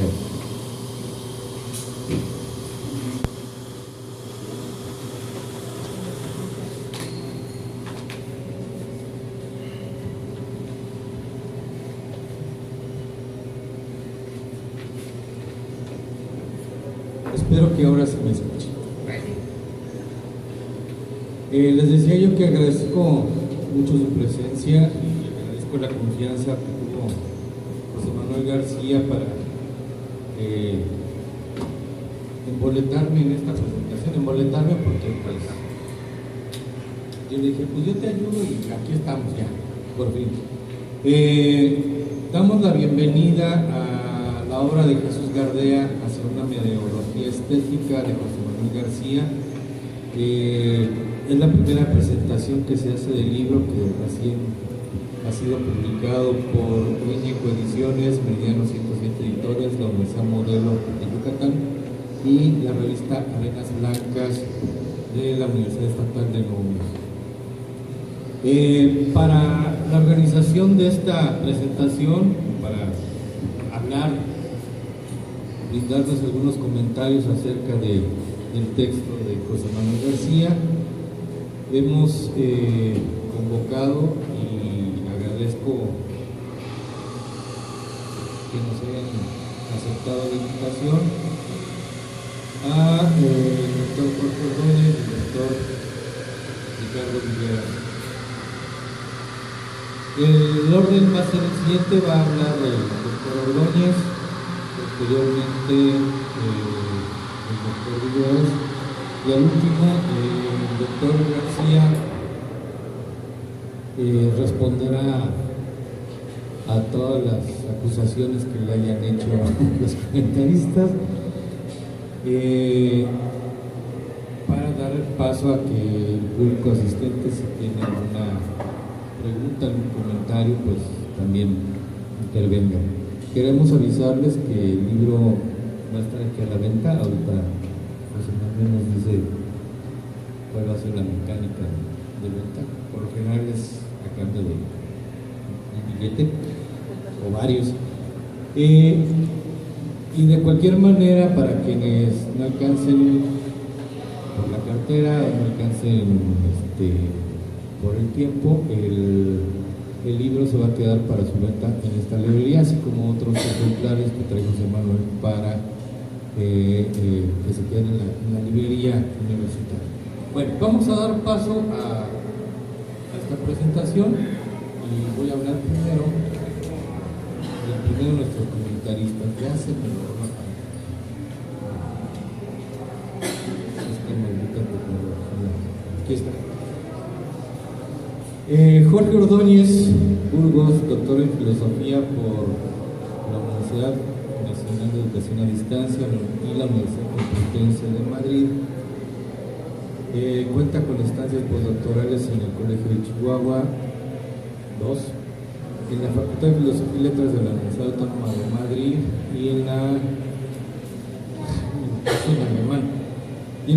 ver. Espero que ahora se me escuche. Les decía yo que agradezco mucho su presencia y agradezco la confianza que tuvo José Manuel García para emboletarme en esta presentación, porque pues yo le dije, pues yo te ayudo y aquí estamos ya, por fin. Damos la bienvenida a la obra de Jesús Gardea, hacia una metodología estética de José Manuel García. Es la primera presentación que se hace del libro, que recién ha sido publicado por Uñeco Ediciones, Meridiano 107 Editores, la Universidad Modelo de Yucatán y la revista Arenas Blancas de la Universidad Estatal de Nuevo México. Para la organización de esta presentación, para hablar, brindarles algunos comentarios acerca del texto de José Manuel García, hemos convocado, y agradezco que nos hayan aceptado la invitación, al doctor Jorge Ordóñez y al doctor Ricardo Villegas. El orden va a ser el siguiente: va a hablar el doctor Ordóñez, posteriormente el doctor Villegas, y al último el doctor García responderá a todas las acusaciones que le hayan hecho los comentaristas, para dar el paso a que el público asistente, si tiene alguna pregunta, algún comentario, pues también intervenga. Queremos avisarles que el libro va a estar aquí a la venta. Ahorita José Manuel nos dice cuál va a ser la mecánica de venta. Por lo general es a cambio de un billete o varios. Y de cualquier manera, para quienes no alcancen por la cartera, no alcancen por el tiempo, el libro se va a quedar para su venta en esta librería, así como otros ejemplares que trae José Manuel para que se queden en la librería universitaria. Bueno, vamos a dar paso a esta presentación y voy a hablar primero nuestro comentarista. Ya se me lo va a... Aquí está. Jorge Ordóñez Burgos, doctor en filosofía por la Universidad Nacional de Educación a Distancia y la Universidad Complutense de Madrid. Cuenta con estancias postdoctorales en el Colegio de Chihuahua 2, en la Facultad de Filosofía y Letras de la Universidad Autónoma de Madrid y en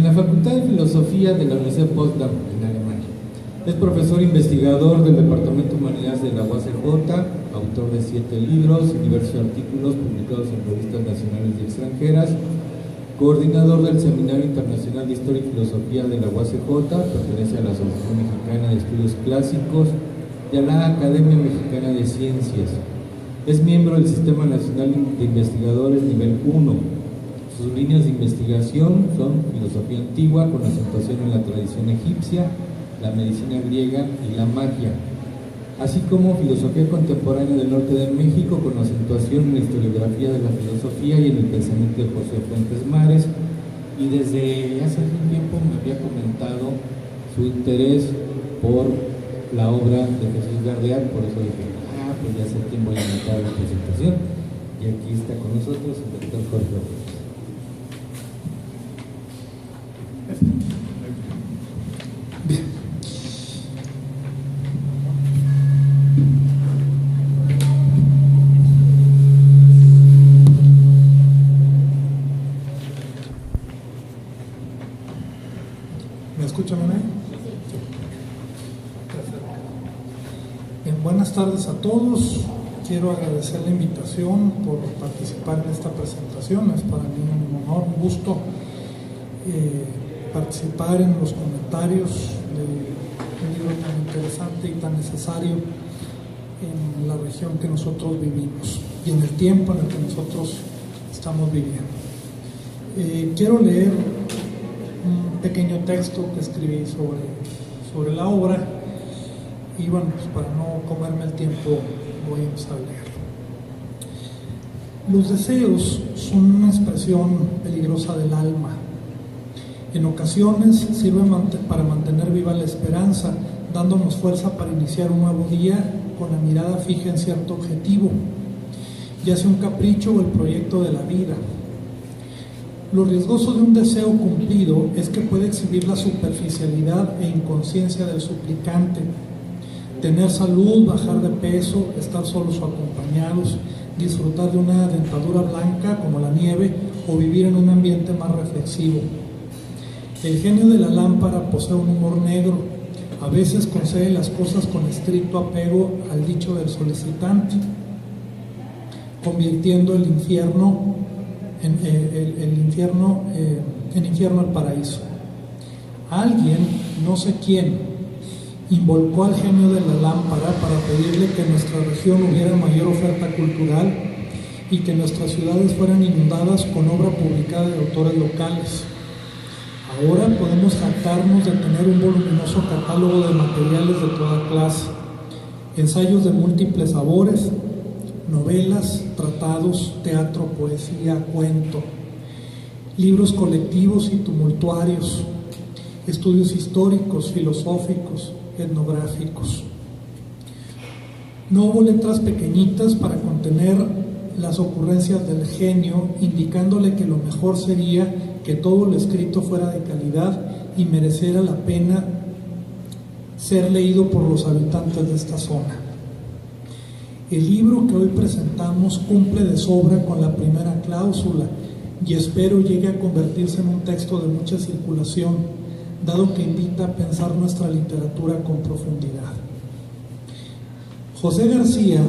la Facultad de Filosofía de la Universidad de Potsdam en Alemania. Es profesor investigador del Departamento de Humanidades de la UACJ, autor de 7 libros y diversos artículos publicados en revistas nacionales y extranjeras, coordinador del Seminario Internacional de Historia y Filosofía de la UACJ, pertenece a la Asociación Mexicana de Estudios Clásicos y a la Academia Mexicana de Ciencias. Es miembro del Sistema Nacional de Investigadores Nivel 1. Sus líneas de investigación son filosofía antigua con acentuación en la tradición egipcia, la medicina griega y la magia, así como filosofía contemporánea del norte de México con acentuación en la historiografía de la filosofía y en el pensamiento de José Fuentes Mares. Y desde hace algún tiempo me había comentado su interés por la obra de Jesús Gardea, por eso dije, pues ya sé quién voy a invitar a la presentación, y aquí está con nosotros el doctor Jorge Ordóñez. ¿Me escuchan, Manuel? Buenas tardes a todos. quiero agradecer la invitación por participar en esta presentación. Es para mí un honor, un gusto participar en los comentarios de un libro tan interesante y tan necesario en la región que nosotros vivimos y en el tiempo en el que nosotros estamos viviendo. Quiero leer un pequeño texto que escribí sobre la obra y bueno, pues para no comerme el tiempo voy a empezar a leerlo. Los deseos son una expresión peligrosa del alma. En ocasiones sirven para mantener viva la esperanza, dándonos fuerza para iniciar un nuevo día con la mirada fija en cierto objetivo, ya sea un capricho o el proyecto de la vida. Lo riesgoso de un deseo cumplido es que puede exhibir la superficialidad e inconsciencia del suplicante. Tener salud, bajar de peso, estar solos o acompañados, disfrutar de una dentadura blanca como la nieve o vivir en un ambiente más reflexivo. El genio de la lámpara posee un humor negro. A veces concede las cosas con estricto apego al dicho del solicitante, convirtiendo el infierno en infierno el paraíso. Alguien, no sé quién, involucró al genio de la lámpara para pedirle que en nuestra región hubiera mayor oferta cultural y que nuestras ciudades fueran inundadas con obra publicada de autores locales. Ahora podemos jactarnos de tener un voluminoso catálogo de materiales de toda clase, ensayos de múltiples sabores, novelas, tratados, teatro, poesía, cuento, libros colectivos y tumultuarios, estudios históricos, filosóficos, etnográficos. No hubo letras pequeñitas para contener las ocurrencias del genio, indicándole que lo mejor sería que todo lo escrito fuera de calidad y mereciera la pena ser leído por los habitantes de esta zona. El libro que hoy presentamos cumple de sobra con la primera cláusula y espero llegue a convertirse en un texto de mucha circulación, dado que invita a pensar nuestra literatura con profundidad. José García,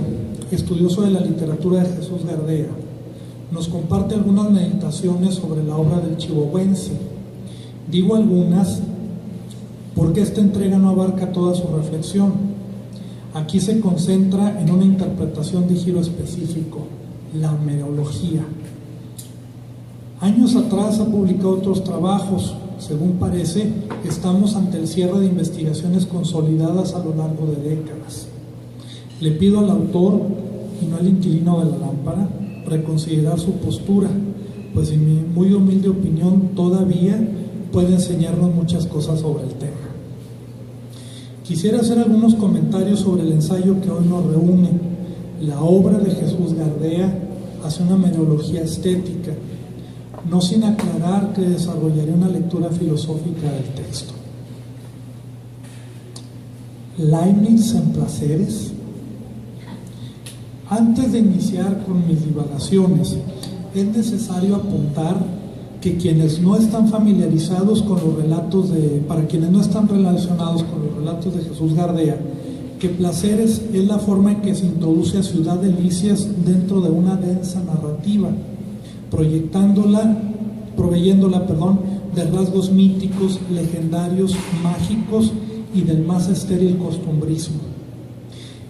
estudioso de la literatura de Jesús Gardea, nos comparte algunas meditaciones sobre la obra del chihuahuense. Digo algunas porque esta entrega no abarca toda su reflexión. Aquí se concentra en una interpretación de giro específico, la mereología. Años atrás ha publicado otros trabajos. Según parece, estamos ante el cierre de investigaciones consolidadas a lo largo de décadas. Le pido al autor, y no al inquilino de la lámpara, reconsiderar su postura, pues en mi muy humilde opinión todavía puede enseñarnos muchas cosas sobre el tema. Quisiera hacer algunos comentarios sobre el ensayo que hoy nos reúne. La obra de Jesús Gardea hace una mereología estética, no sin aclarar que desarrollaré una lectura filosófica del texto. Leibniz en placeres. Antes de iniciar con mis divagaciones, es necesario apuntar que quienes no están familiarizados con los relatos para quienes no están relacionados con los relatos de Jesús Gardea, que placeres es la forma en que se introduce a Ciudad Delicias dentro de una densa narrativa, proveyéndola de rasgos míticos, legendarios, mágicos y del más estéril costumbrismo.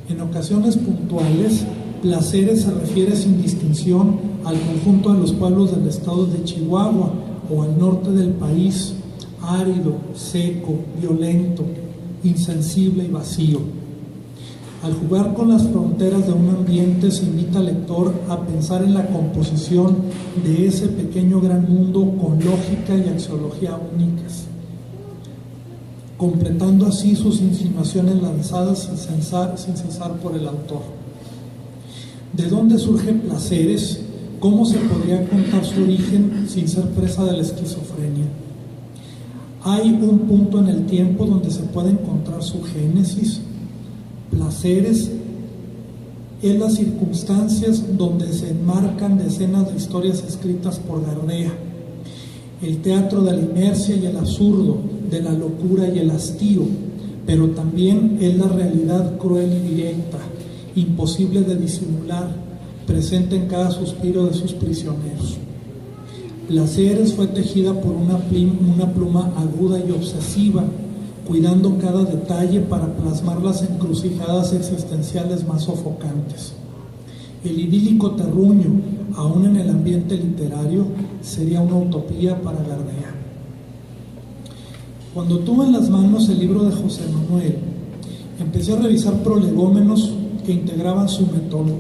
En ocasiones puntuales, placeres se refiere sin distinción al conjunto de los pueblos del estado de Chihuahua o al norte del país, árido, seco, violento, insensible y vacío. Al jugar con las fronteras de un ambiente se invita al lector a pensar en la composición de ese pequeño gran mundo con lógica y axiología únicas, completando así sus insinuaciones lanzadas sin cesar por el autor. ¿De dónde surgen placeres? ¿Cómo se podría contar su origen sin ser presa de la esquizofrenia? ¿Hay un punto en el tiempo donde se puede encontrar su génesis? Placeres es las circunstancias donde se enmarcan decenas de historias escritas por Gardea. El teatro de la inercia y el absurdo, de la locura y el hastío, pero también es la realidad cruel y directa, imposible de disimular, presente en cada suspiro de sus prisioneros. Placeres fue tejida por una pluma aguda y obsesiva, cuidando cada detalle para plasmar las encrucijadas existenciales más sofocantes. El idílico terruño, aún en el ambiente literario, sería una utopía para Gardea. Cuando tuve en las manos el libro de José Manuel, empecé a revisar prolegómenos que integraban su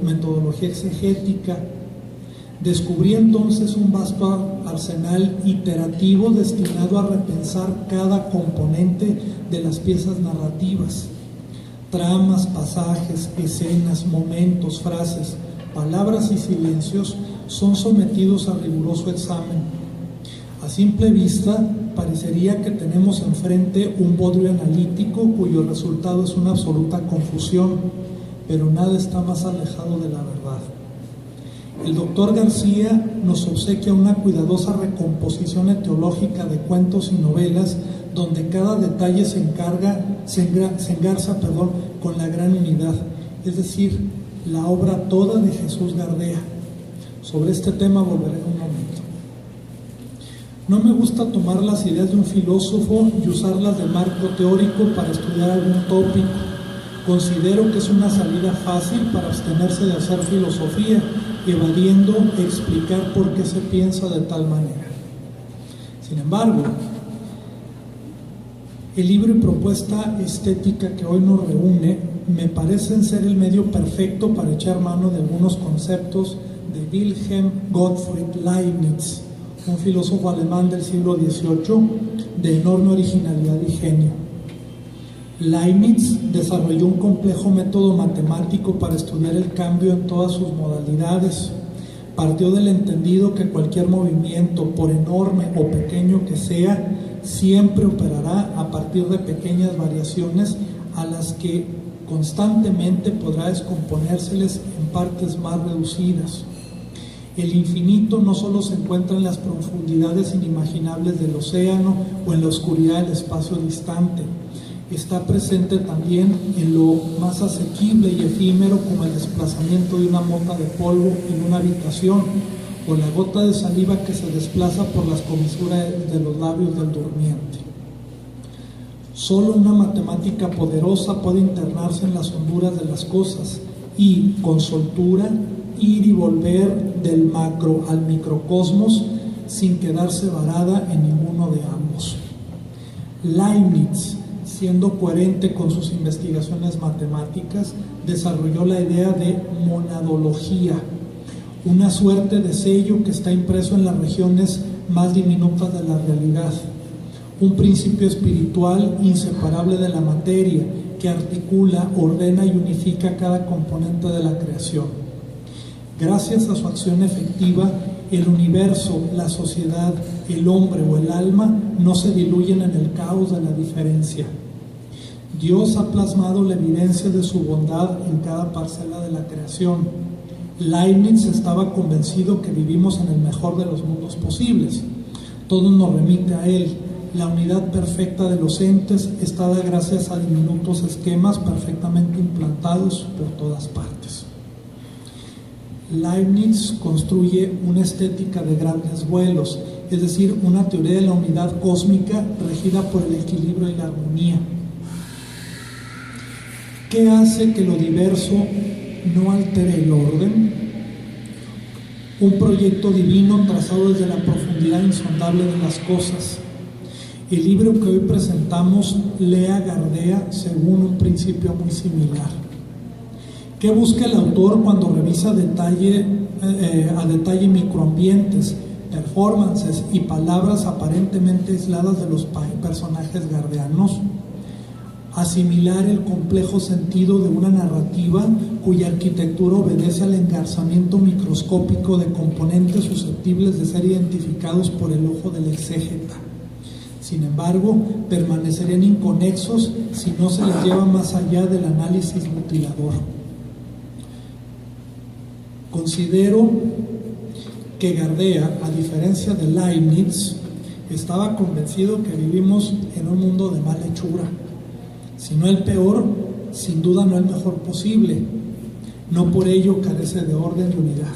metodología exegética. Descubrí entonces un vasto arsenal iterativo destinado a repensar cada componente de las piezas narrativas. Tramas, pasajes, escenas, momentos, frases, palabras y silencios son sometidos a riguroso examen. A simple vista, parecería que tenemos enfrente un bodrio analítico cuyo resultado es una absoluta confusión, pero nada está más alejado de la verdad. El doctor García nos obsequia una cuidadosa recomposición etiológica de cuentos y novelas donde cada detalle se engarza con la gran unidad, es decir, la obra toda de Jesús Gardea. Sobre este tema volveré en un momento. No me gusta tomar las ideas de un filósofo y usarlas de marco teórico para estudiar algún tópico. Considero que es una salida fácil para abstenerse de hacer filosofía, evadiendo explicar por qué se piensa de tal manera. Sin embargo, el libro y propuesta estética que hoy nos reúne me parecen ser el medio perfecto para echar mano de algunos conceptos de Wilhelm Gottfried Leibniz, un filósofo alemán del siglo XVIII de enorme originalidad y genio. Leibniz desarrolló un complejo método matemático para estudiar el cambio en todas sus modalidades. Partió del entendido que cualquier movimiento, por enorme o pequeño que sea, siempre operará a partir de pequeñas variaciones a las que constantemente podrá descomponérseles en partes más reducidas. El infinito no solo se encuentra en las profundidades inimaginables del océano o en la oscuridad del espacio distante, está presente también en lo más asequible y efímero, como el desplazamiento de una mota de polvo en una habitación o la gota de saliva que se desplaza por las comisuras de los labios del durmiente. Solo una matemática poderosa puede internarse en las honduras de las cosas y, con soltura, ir y volver del macro al microcosmos sin quedarse varada en ninguno de ambos. Leibniz, siendo coherente con sus investigaciones matemáticas, desarrolló la idea de monadología, una suerte de sello que está impreso en las regiones más diminutas de la realidad, un principio espiritual inseparable de la materia que articula, ordena y unifica cada componente de la creación. Gracias a su acción efectiva, el universo, la sociedad, el hombre o el alma no se diluyen en el caos de la diferencia. Dios ha plasmado la evidencia de su bondad en cada parcela de la creación. Leibniz estaba convencido que vivimos en el mejor de los mundos posibles. Todo nos remite a él. La unidad perfecta de los entes está dada gracias a diminutos esquemas perfectamente implantados por todas partes. Leibniz construye una estética de grandes vuelos, es decir, una teoría de la unidad cósmica regida por el equilibrio y la armonía. ¿Qué hace que lo diverso no altere el orden? Un proyecto divino trazado desde la profundidad insondable de las cosas. El libro que hoy presentamos lee a Gardea según un principio muy similar. ¿Qué busca el autor cuando revisa a detalle microambientes, performances y palabras aparentemente aisladas de los personajes gardeanos? Asimilar el complejo sentido de una narrativa cuya arquitectura obedece al engarzamiento microscópico de componentes susceptibles de ser identificados por el ojo del exégeta. Sin embargo, permanecerían inconexos si no se les lleva más allá del análisis mutilador. Considero que Gardea, a diferencia de Leibniz, estaba convencido que vivimos en un mundo de mala hechura. Si no el peor, sin duda no el mejor posible. No por ello carece de orden y unidad.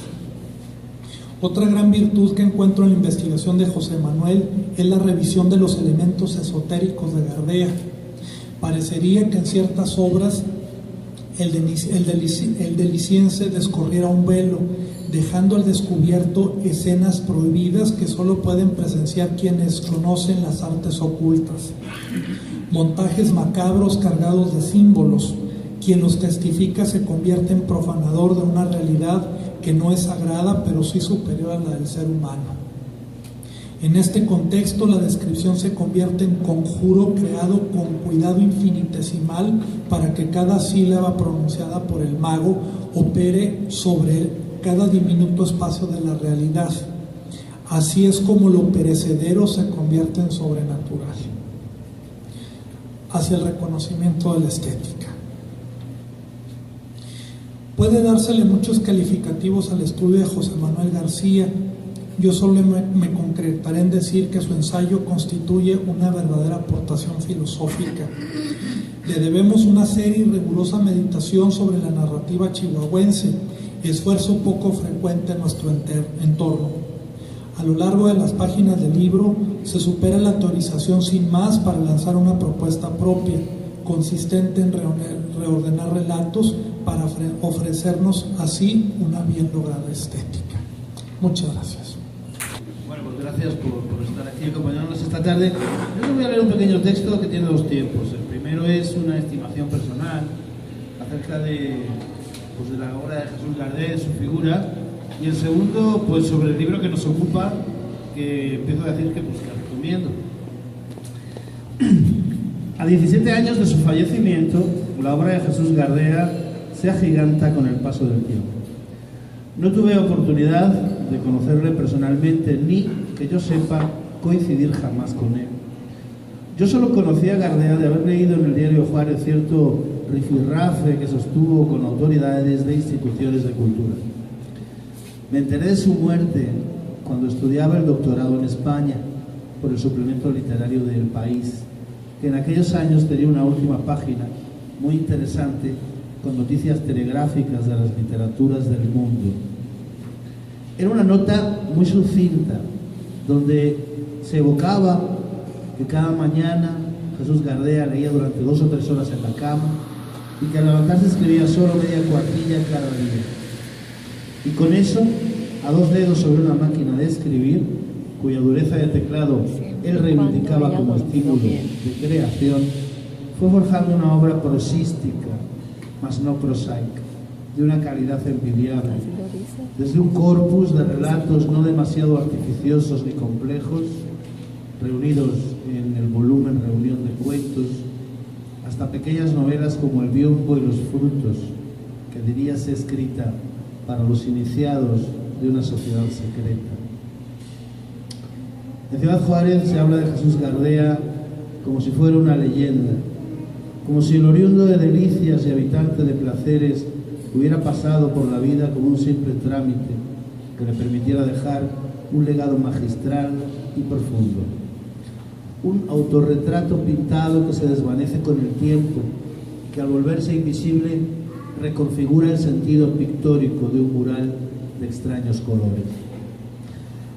Otra gran virtud que encuentro en la investigación de José Manuel es la revisión de los elementos esotéricos de Gardea. Parecería que en ciertas obras el deliciense descorriera un velo, dejando al descubierto escenas prohibidas que solo pueden presenciar quienes conocen las artes ocultas. Montajes macabros cargados de símbolos. Quien los testifica se convierte en profanador de una realidad que no es sagrada, pero sí superior a la del ser humano. En este contexto, la descripción se convierte en conjuro creado con cuidado infinitesimal para que cada sílaba pronunciada por el mago opere sobre cada diminuto espacio de la realidad. Así es como lo perecedero se convierte en sobrenatural, hacia el reconocimiento de la estética. Puede dársele muchos calificativos al estudio de José Manuel García. Yo solo me concretaré en decir que su ensayo constituye una verdadera aportación filosófica. Le debemos una seria y rigurosa meditación sobre la narrativa chihuahuense, esfuerzo poco frecuente en nuestro entorno. A lo largo de las páginas del libro se supera la teorización sin más para lanzar una propuesta propia, consistente en reordenar relatos para ofrecernos así una bien lograda estética. Muchas gracias. Bueno, pues gracias por estar aquí acompañándonos esta tarde. Yo les voy a leer un pequeño texto que tiene dos tiempos. El primero es una estimación personal acerca de la obra de Jesús Gardea, de su figura, y el segundo, pues sobre el libro que nos ocupa, que empiezo a decir que recomiendo. A 17 años de su fallecimiento, la obra de Jesús Gardea se agiganta con el paso del tiempo. No tuve oportunidad de conocerle personalmente, ni, que yo sepa, coincidir jamás con él. Yo solo conocía a Gardea de haber leído en el diario Juárez cierto rifirrafe que sostuvo con autoridades de instituciones de cultura. Me enteré de su muerte cuando estudiaba el doctorado en España por el suplemento literario del País, que en aquellos años tenía una última página muy interesante con noticias telegráficas de las literaturas del mundo. Era una nota muy sucinta, donde se evocaba que cada mañana Jesús Gardea leía durante 2 o 3 horas en la cama y que al levantarse escribía solo media cuartilla cada día. Y con eso, a 2 dedos sobre una máquina de escribir, cuya dureza de teclado él reivindicaba como estímulo de creación, fue forjando una obra prosística, mas no prosaica, de una calidad envidiable, desde un corpus de relatos no demasiado artificiosos ni complejos, reunidos en el volumen Reunión de Cuentos, hasta pequeñas novelas como El Biombo y los Frutos, que diría ser escrita para los iniciados de una sociedad secreta. En Ciudad Juárez se habla de Jesús Gardea como si fuera una leyenda, como si el oriundo de delicias y habitante de placeres hubiera pasado por la vida como un simple trámite que le permitiera dejar un legado magistral y profundo. Un autorretrato pintado que se desvanece con el tiempo, que al volverse invisible reconfigura el sentido pictórico de un mural de extraños colores.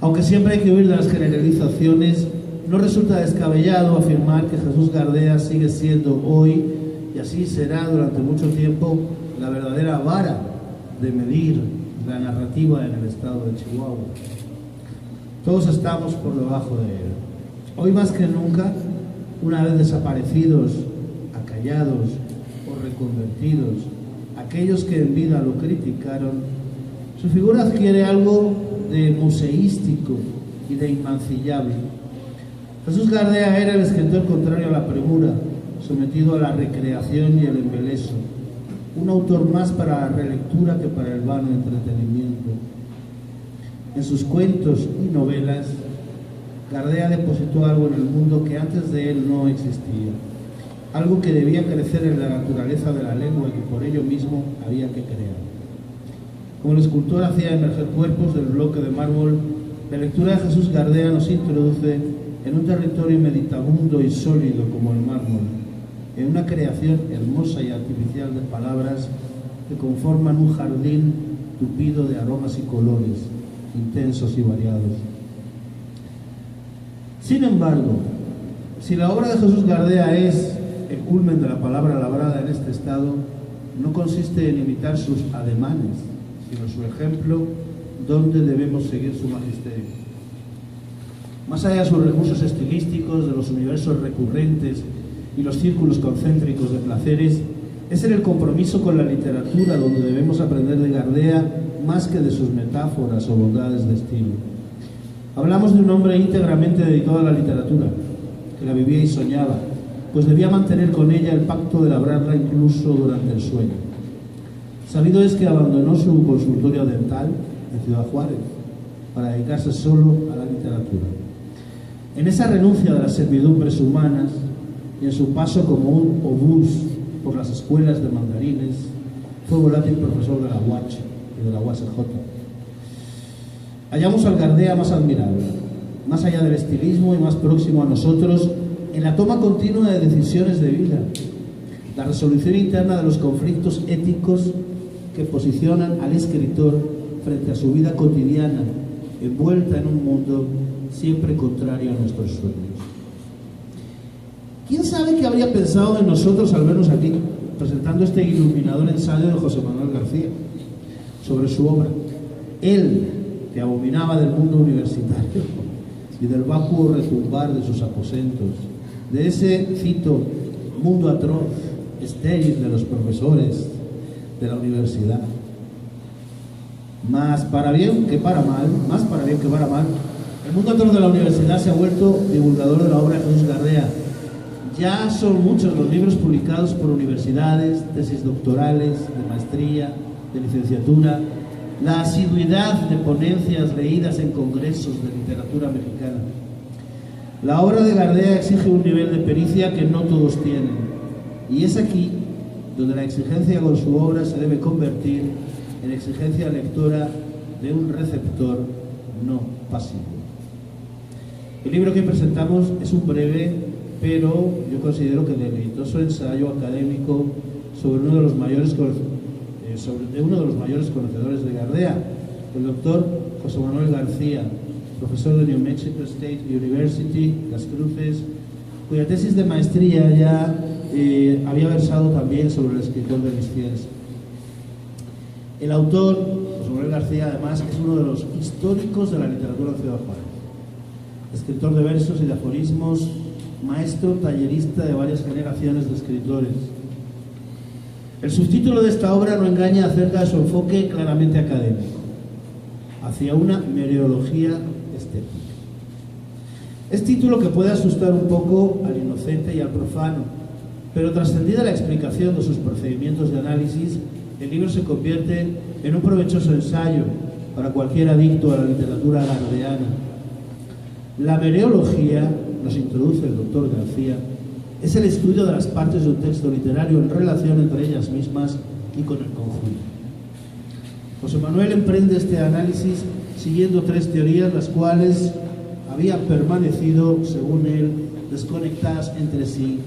Aunque siempre hay que huir de las generalizaciones, no resulta descabellado afirmar que Jesús Gardea sigue siendo hoy, y así será durante mucho tiempo, la verdadera vara de medir la narrativa en el estado de Chihuahua. Todos estamos por debajo de él. Hoy más que nunca, una vez desaparecidos, acallados o reconvertidos, aquellos que en vida lo criticaron, su figura adquiere algo de museístico y de inmancillable. Jesús Gardea era el escritor contrario a la premura, sometido a la recreación y el embeleso, un autor más para la relectura que para el vano entretenimiento. En sus cuentos y novelas, Gardea depositó algo en el mundo que antes de él no existía, algo que debía crecer en la naturaleza de la lengua y que por ello mismo había que crear. Como el escultor hacía emerger cuerpos del bloque de mármol, la lectura de Jesús Gardea nos introduce en un territorio meditabundo y sólido como el mármol, en una creación hermosa y artificial de palabras que conforman un jardín tupido de aromas y colores intensos y variados. Sin embargo, si la obra de Jesús Gardea es el culmen de la palabra labrada en este estado, no consiste en imitar sus ademanes, sino su ejemplo, donde debemos seguir su magisterio. Más allá de sus recursos estilísticos, de los universos recurrentes y los círculos concéntricos de placeres, es en el compromiso con la literatura donde debemos aprender de Gardea más que de sus metáforas o bondades de estilo. Hablamos de un hombre íntegramente dedicado a la literatura, que la vivía y soñaba, pues debía mantener con ella el pacto de labrarla incluso durante el sueño. Sabido es que abandonó su consultorio dental en Ciudad Juárez para dedicarse solo a la literatura. En esa renuncia de las servidumbres humanas y en su paso como un obús por las escuelas de mandarines, fue volátil profesor de la UACH y de la UASJ. Hallamos al Gardea más admirable, más allá del estilismo y más próximo a nosotros, en la toma continua de decisiones de vida, la resolución interna de los conflictos éticos que posicionan al escritor frente a su vida cotidiana, envuelta en un mundo siempre contrario a nuestros sueños. ¿Quién sabe qué habría pensado de nosotros al vernos aquí, presentando este iluminador ensayo de José Manuel García sobre su obra? Él, que abominaba del mundo universitario y del vacuo retumbar de sus aposentos, de ese, cito, mundo atroz, estéril de los profesores de la universidad. Más para bien que para mal, el mundo atroz de la universidad se ha vuelto divulgador de la obra de Jesús Gardea. Ya son muchos los libros publicados por universidades, tesis doctorales, de maestría, de licenciatura, la asiduidad de ponencias leídas en congresos de literatura mexicana. La obra de Gardea exige un nivel de pericia que no todos tienen, y es aquí donde la exigencia con su obra se debe convertir en exigencia lectora de un receptor no pasivo. El libro que presentamos es un breve, pero yo considero que deleitoso ensayo académico sobre uno de los mayores conocedores de Gardea, el doctor José Manuel García, profesor de New Mexico State University, Las Cruces, cuya tesis de maestría ya había versado también sobre el escritor de Liscienses. El autor, José Manuel García, además, es uno de los históricos de la literatura de Ciudad Juárez, escritor de versos y de aforismos, maestro tallerista de varias generaciones de escritores. El subtítulo de esta obra no engaña acerca de su enfoque claramente académico, hacia una mereología estética. Es título que puede asustar un poco al inocente y al profano, pero trascendida la explicación de sus procedimientos de análisis, el libro se convierte en un provechoso ensayo para cualquier adicto a la literatura gardeana. La mereología, nos introduce el doctor García, es el estudio de las partes de un texto literario en relación entre ellas mismas y con el conjunto. José Manuel emprende este análisis siguiendo tres teorías, las cuales habían permanecido, según él, desconectadas entre sí,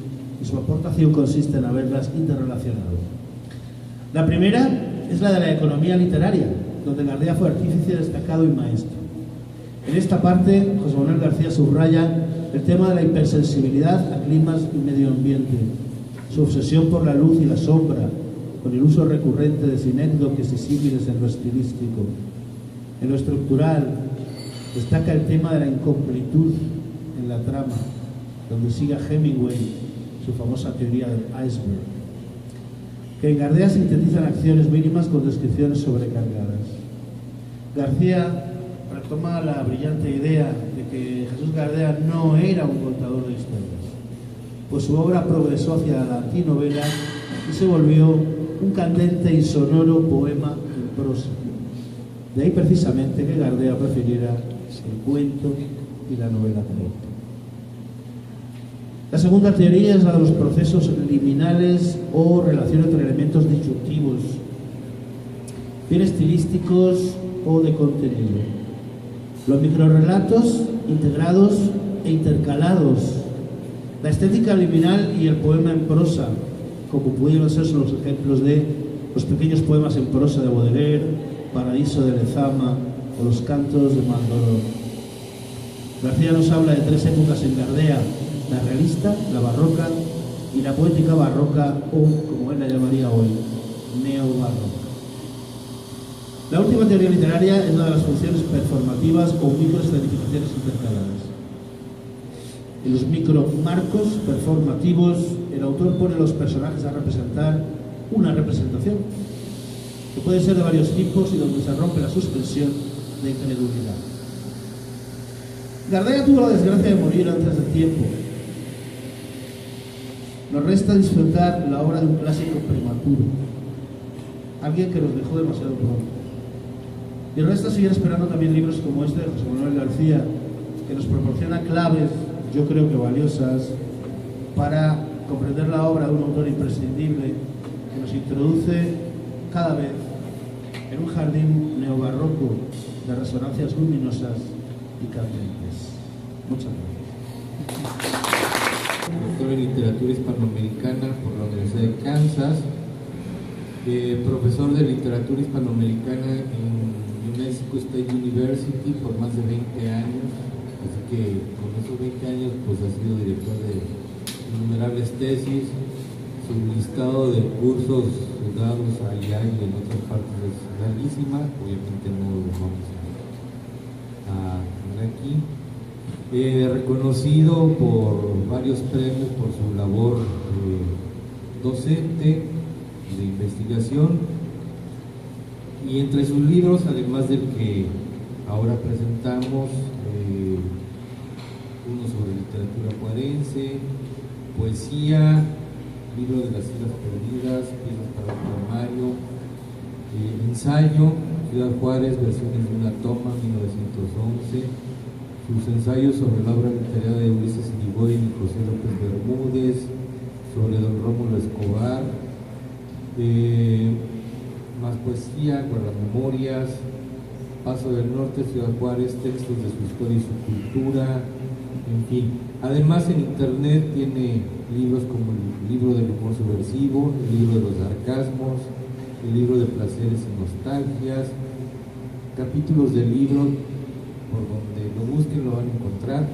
y su aportación consiste en haberlas interrelacionado. La primera es la de la economía literaria, donde Gardea fue artífice destacado y maestro. En esta parte, José Manuel García subraya el tema de la hipersensibilidad a climas y medio ambiente, su obsesión por la luz y la sombra, con el uso recurrente de sinécdoques y símiles en lo estilístico. En lo estructural, destaca el tema de la incompletud en la trama, donde sigue a Hemingway su famosa teoría del iceberg, que en Gardea sintetizan acciones mínimas con descripciones sobrecargadas. García retoma la brillante idea de que Jesús Gardea no era un contador de historias, pues su obra progresó hacia la antinovela y se volvió un candente y sonoro poema en prosa. De ahí precisamente que Gardea prefiriera el cuento y la novela corta. La segunda teoría es la de los procesos liminales o relación entre elementos disyuntivos, bien estilísticos o de contenido. Los microrrelatos integrados e intercalados, la estética liminal y el poema en prosa, como pudieron ser los ejemplos de los pequeños poemas en prosa de Baudelaire, Paraíso de Lezama o los cantos de Maldoror. García nos habla de 3 épocas en Gardea: la realista, la barroca y la poética barroca, o como él la llamaría hoy, neobarroca. La última teoría literaria es una de las funciones performativas o microescenificaciones intercaladas. En los micromarcos performativos, el autor pone a los personajes a representar una representación, que puede ser de varios tipos y donde se rompe la suspensión de incredulidad. Gardea tuvo la desgracia de morir antes del tiempo. Nos resta disfrutar la obra de un clásico prematuro, alguien que nos dejó demasiado pronto. Y resta seguir esperando también libros como este de José Manuel García, que nos proporciona claves, yo creo que valiosas, para comprender la obra de un autor imprescindible que nos introduce cada vez en un jardín neobarroco de resonancias luminosas y candentes. Muchas gracias. Doctor en Literatura Hispanoamericana por la Universidad de Kansas, profesor de Literatura Hispanoamericana en New Mexico State University por más de 20 años, así que con esos 20 años pues ha sido director de innumerables tesis. Su listado de cursos dados allá y en otras partes es larguísima, obviamente no lo vamos a poner aquí. Reconocido por varios premios por su labor docente de investigación, y entre sus libros, además del que ahora presentamos, uno sobre literatura juarense, poesía, libro de las Islas Perdidas, piezas para el poemario, ensayo, Ciudad Juárez, versiones de una toma, 1911, sus ensayos sobre la obra literaria de Ulises Irigoyen y José López Bermúdez, sobre don Rómulo Escobar, más poesía, guardamemorias, Paso del Norte, Ciudad Juárez, textos de su historia y su cultura, en fin. Además, en internet tiene libros como el libro del humor subversivo, el libro de los sarcasmos, el libro de placeres y nostalgias, capítulos del libro, por donde lo busquen lo van a encontrar.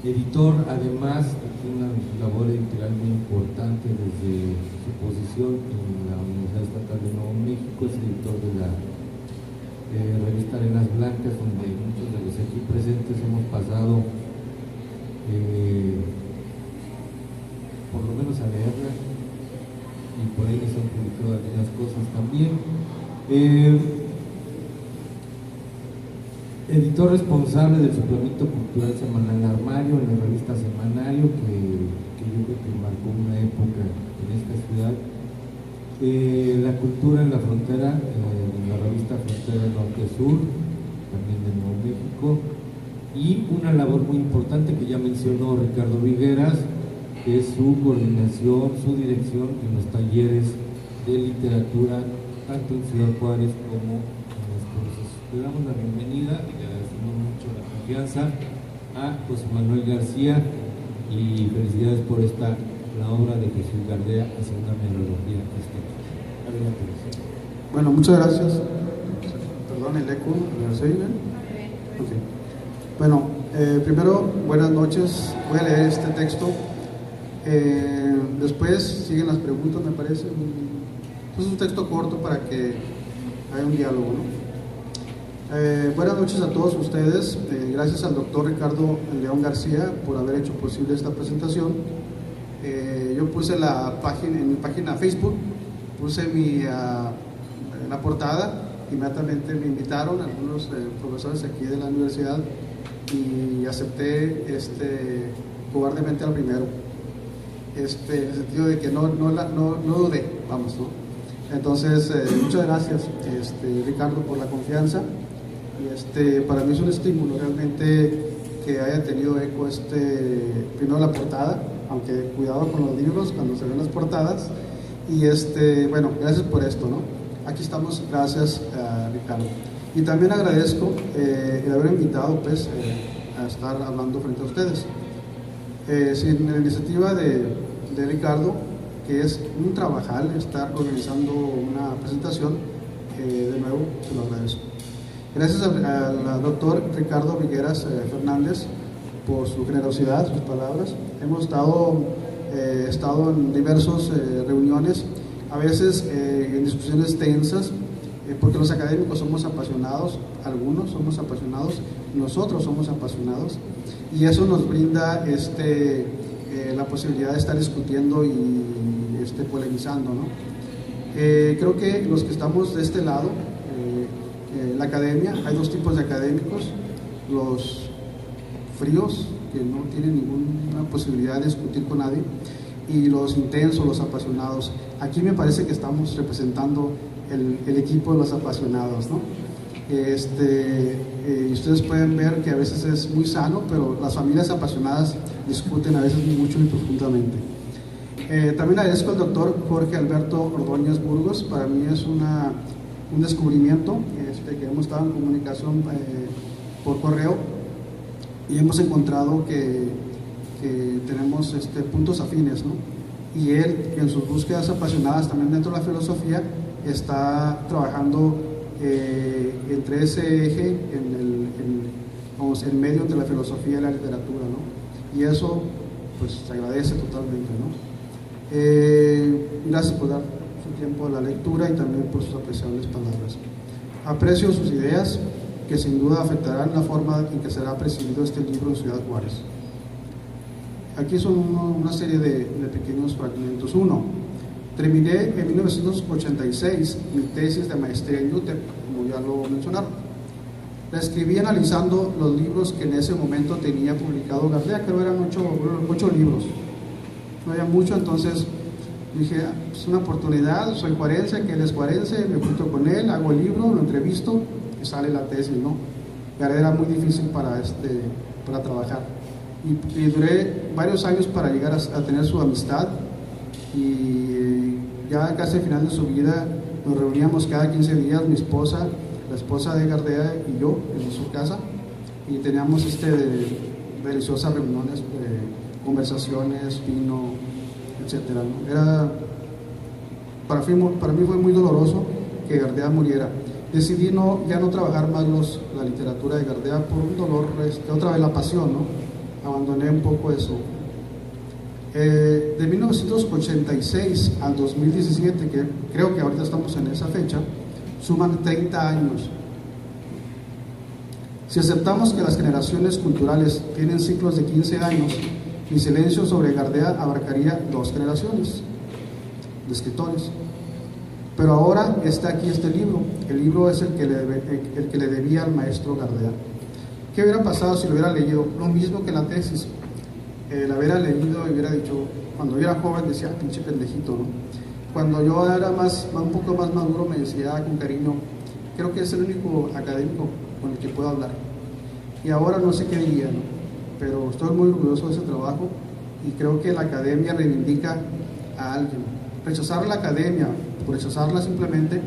Editor, además, tiene una labor editorial muy importante desde su posición en la Universidad Estatal de Nuevo México. Es editor de la revista Arenas Blancas, donde muchos de los aquí presentes hemos pasado por lo menos a leerla, y por ahí se han publicado algunas cosas también. Editor responsable del suplemento cultural semanal Armario, en la revista Semanario, que yo creo que marcó una época en esta ciudad. La cultura en la frontera, en la revista Frontera Norte-Sur, también de Nuevo México, y una labor muy importante que ya mencionó Ricardo Vigueras, que es su coordinación, su dirección en los talleres de literatura, tanto en Ciudad Juárez como en los cursos. Le damos la bienvenida y le agradecemos mucho la confianza a José Manuel García, y felicidades por la obra de Jesús Gardea, hacia una melodía estética. Adelante. Bueno, muchas gracias. Perdón, el eco, ¿me oyen bien? Okay. Bueno, primero, buenas noches. Voy a leer este texto. Después siguen las preguntas, me parece. Es un texto corto para que haya un diálogo, ¿no? Buenas noches a todos ustedes. Gracias al doctor Ricardo León García por haber hecho posible esta presentación. Yo puse en mi página Facebook, puse la portada. Inmediatamente me invitaron algunos profesores aquí de la universidad y acepté cobardemente al primero, en el sentido de que no dudé, vamos, ¿no? Entonces, muchas gracias, Ricardo, por la confianza. Para mí es un estímulo realmente que haya tenido eco primero la portada, aunque cuidado con los libros cuando se ven las portadas, y bueno, gracias por esto, ¿no? Aquí estamos, gracias Ricardo. Y también agradezco el haber invitado pues, a estar hablando frente a ustedes. Sin la iniciativa de Ricardo, que es un trabajal estar organizando una presentación. De nuevo, se lo agradezco. Gracias al doctor Ricardo Vigueras Fernández por su generosidad, sus palabras. Hemos estado en diversas reuniones, a veces en discusiones tensas, porque los académicos somos apasionados, algunos somos apasionados, nosotros somos apasionados, y eso nos brinda la posibilidad de estar discutiendo y polemizando, ¿no? Creo que los que estamos de este lado, la academia, hay dos tipos de académicos: los fríos, que no tienen ninguna posibilidad de discutir con nadie, y los intensos, los apasionados. Aquí me parece que estamos representando el equipo de los apasionados, ¿no? Ustedes pueden ver que a veces es muy sano, pero las familias apasionadas discuten a veces mucho y profundamente. También agradezco al doctor Jorge Alberto Ordóñez Burgos. Para mí es un descubrimiento, que hemos estado en comunicación por correo y hemos encontrado que tenemos puntos afines, ¿no? Y él, en sus búsquedas apasionadas también dentro de la filosofía, está trabajando entre ese eje, en medio entre la filosofía y la literatura, ¿no? Y eso, pues, se agradece totalmente, ¿no? Gracias por dar su tiempo a la lectura y también por sus apreciables palabras. Aprecio sus ideas, que sin duda afectarán la forma en que será presidido este libro en Ciudad Juárez. Aquí son una serie de pequeños fragmentos. 1. Terminé en 1986 mi tesis de maestría en UTEP, como ya lo mencionaron. La escribí analizando los libros que en ese momento tenía publicado Gardea. Creo que eran 8 libros. No había mucho, entonces dije, es una oportunidad, soy juarense, que él es juarense, me junto con él, hago el libro, lo entrevisto y sale la tesis, ¿no? Gardea era muy difícil para trabajar. Y duré varios años para llegar a tener su amistad, y ya casi al final de su vida nos reuníamos cada 15 días, mi esposa, la esposa de Gardea y yo en su casa, y teníamos deliciosas reuniones, conversaciones, vino, etcétera, ¿no? Para mí fue muy doloroso que Gardea muriera. Decidí ya no trabajar más la literatura de Gardea por un dolor, otra vez la pasión, ¿no? Abandoné un poco eso. De 1986 al 2017, que creo que ahorita estamos en esa fecha, suman 30 años. Si aceptamos que las generaciones culturales tienen ciclos de 15 años, mi silencio sobre Gardea abarcaría 2 generaciones de escritores. Pero ahora está aquí este libro. El libro es el que le debía al maestro Gardea. ¿Qué hubiera pasado si lo hubiera leído? Lo mismo que la tesis. La hubiera leído y hubiera dicho, cuando yo era joven decía, pinche pendejito, ¿no? Cuando yo era un poco más maduro, me decía con cariño, creo que es el único académico con el que puedo hablar. Y ahora no sé qué diría, ¿no? Pero estoy muy orgulloso de ese trabajo y creo que la academia reivindica a alguien. Rechazar la academia por rechazarla simplemente